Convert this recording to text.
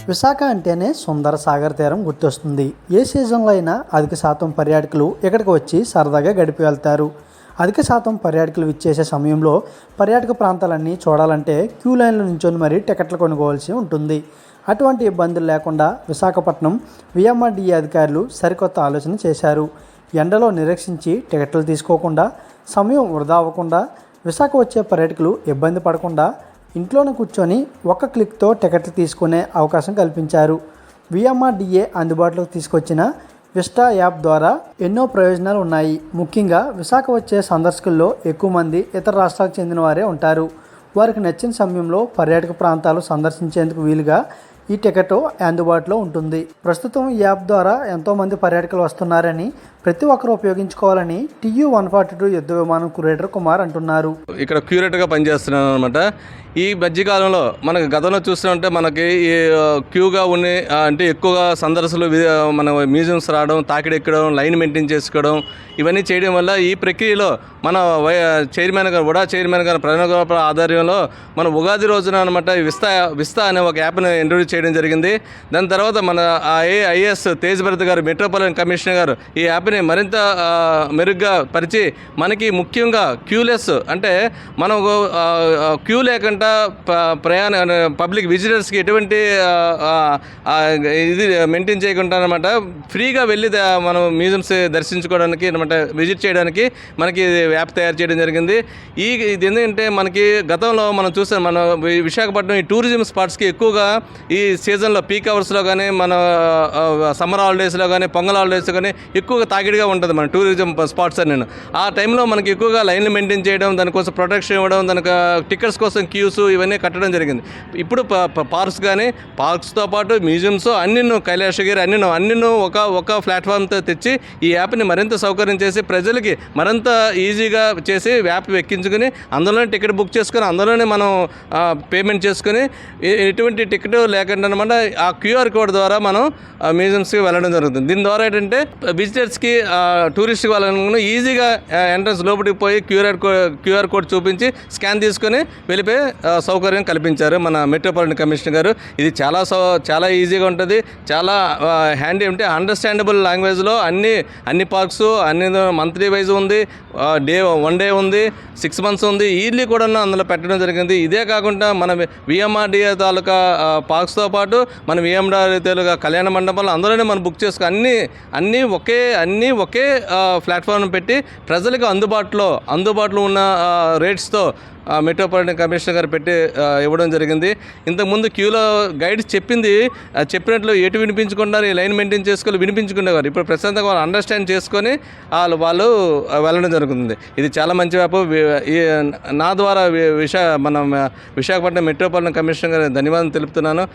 విశాఖ అంటేనే సుందర సాగర్ తీరం గుర్తొస్తుంది. ఏ సీజన్లో అయినా అధిక శాతం పర్యాటకులు ఇక్కడికి వచ్చి సరదాగా గడిపి వెళ్తారు. అధిక శాతం పర్యాటకులు విచ్చేసే సమయంలో పర్యాటక ప్రాంతాలన్నీ చూడాలంటే క్యూ లైన్లో నించొని మరీ టికెట్లు కొనుక్కోవాల్సి ఉంటుంది. అటువంటి ఇబ్బందులు లేకుండా విశాఖపట్నం విఎంఆర్డీఏ అధికారులు సరికొత్త ఆలోచన చేశారు. ఎండలో నిరీక్షించి టికెట్లు తీసుకోకుండా, సమయం వృధా అవ్వకుండా, విశాఖ వచ్చే పర్యాటకులు ఇబ్బంది పడకుండా ఇంట్లోనే కూర్చొని ఒక్క క్లిక్తో టికెట్లు తీసుకునే అవకాశం కల్పించారు. విఎంఆర్డీఏ అందుబాటులోకి తీసుకొచ్చిన విస్టా యాప్ ద్వారా ఎన్నో ప్రయోజనాలు ఉన్నాయి. ముఖ్యంగా విశాఖ వచ్చే సందర్శకుల్లో ఎక్కువ మంది ఇతర రాష్ట్రాలకు చెందిన వారే ఉంటారు. వారికి నచ్చిన సమయంలో పర్యాటక ప్రాంతాలు సందర్శించేందుకు వీలుగా ఈ టికెట్ అందుబాటులో ఉంటుంది. ప్రస్తుతం ఈ యాప్ ద్వారా ఎంతోమంది పర్యాటకులు వస్తున్నారని, ప్రతి ఒక్కరూ ఉపయోగించుకోవాలని TU-142 యుద్ధ విమానం క్యూరేటర్ కుమార్ అంటున్నారు. ఇక్కడ క్యూరేటర్గా పనిచేస్తున్నాను అనమాట. ఈ మధ్యకాలంలో మనకు గతంలో చూస్తుంటే మనకి క్యూగా ఉండి అంటే ఎక్కువగా సందర్శకులు మన మ్యూజియంస్ రావడం, తాకిడి ఎక్కడం, లైన్ మెయింటైన్ చేసుకోవడం ఇవన్నీ చేయడం వల్ల ఈ ప్రక్రియలో మన చైర్మన్ గారు చైర్మన్ గారు ప్రణవ్ ఆధ్వర్యంలో మన ఉగాది రోజున అనమాట విస్తా అనే ఒక యాప్ని ఇంట్రొడ్యూస్ చేయడం జరిగింది. దాని తర్వాత మన IAS తేజ్ భరత్ గారు మెట్రోపాలిటన్ కమిషనర్ గారు ఈ యాప్ని మరింత మెరుగ్గా పరిచి మనకి ముఖ్యంగా క్యూలెస్ అంటే మనం క్యూ లేకుండా పబ్లిక్ విజిటర్స్కి ఎటువంటి ఇది మెయింటైన్ చేయకుండా అనమాట ఫ్రీగా వెళ్ళి మనం మ్యూజియంస్ దర్శించుకోవడానికి అనమాట విజిట్ చేయడానికి మనకి యాప్ తయారు చేయడం జరిగింది. ఇది ఎందుకంటే మనకి గతంలో మనం చూసాం, మన విశాఖపట్నం ఈ టూరిజం స్పాట్స్కి ఎక్కువగా ఈ సీజన్లో పీక్ అవర్స్లో కానీ మన సమ్మర్ హాలిడేస్లో కానీ పొంగల్ హాలిడేస్ కానీ ఎక్కువగా తాకిడిగా ఉంటుంది మన టూరిజం స్పాట్స్ అని. ఆ టైంలో మనకి ఎక్కువగా లైన్లు మెయింటైన్ చేయడం, దానికోసం ప్రొటెక్షన్ ఇవ్వడం, దానికి టికెట్స్ కోసం క్యూస్ ఇవన్నీ కట్టడం జరిగింది. ఇప్పుడు పార్క్స్ కానీ పార్క్స్తో పాటు మ్యూజియంస్ అన్ని కైలాసగిరి అన్ని ఒక ప్లాట్ఫామ్తో తెచ్చి ఈ యాప్ని మరింత సౌకర్యం చేసి ప్రజలకి మరింత ఈజీగా చేసి యాప్ ఎక్కించుకొని అందులోనే టికెట్ బుక్ చేసుకొని అందులోనే మనం పేమెంట్ చేసుకొని ఎటువంటి టికెట్ లేకుండా అనమాట ఆ QR కోడ్ ద్వారా మనం మ్యూజియంస్కి వెళ్ళడం జరుగుతుంది. దీని ద్వారా ఏంటంటే విజిటర్స్కి టూరిస్ట్ వాళ్ళను ఈజీగా ఎంట్రన్స్ లోపలికి పోయి QR కోడ్ చూపించి స్కాన్ తీసుకొని వెళ్ళిపోయి సౌకర్యం కల్పించారు మన మెట్రోపాలిటన్ కమిషనర్ గారు. ఇది చాలా ఈజీగా ఉంటుంది, చాలా హ్యాండీ అంటే అండర్స్టాండబుల్ లాంగ్వేజ్లో అన్ని పార్క్స్ అన్ని మంత్లీ వైజ్ ఉంది, 1 డే ఉంది, 6 months ఉంది, ఇయర్లీ కూడా అందులో పెట్టడం జరిగింది. ఇదే కాకుండా మన విఎంఆర్డీఏ తాలూకా పార్క్స్తో పాటు మన విఎంఆర్డీఏ తాలూకా కళ్యాణ మండపాలు అందులోనే మనం బుక్ చేసుకో అన్నీ ఒకే ప్లాట్ఫామ్ పెట్టి ప్రజలకు అందుబాటులో ఉన్న రేట్స్తో మెట్రోపాలిటన్ కమిషనర్ గారు పెట్టి ఇవ్వడం జరిగింది. ఇంతకుముందు క్యూలో గైడ్స్ చెప్పినట్లు ఎటు వినిపించకుండా లైన్ మెయింటైన్ చేసుకొని వినిపించుకునేవారు. ఇప్పుడు ప్రశాంతంగా వాళ్ళు అండర్స్టాండ్ చేసుకొని వాళ్ళు వెళ్ళడం జరుగుతుంది. ఇది చాలా మంచి వ్యాపారం. నా ద్వారా మన విశాఖపట్నం మెట్రోపాలిటన్ కమిషనర్ గారు ధన్యవాదాలు తెలుపుతున్నాను.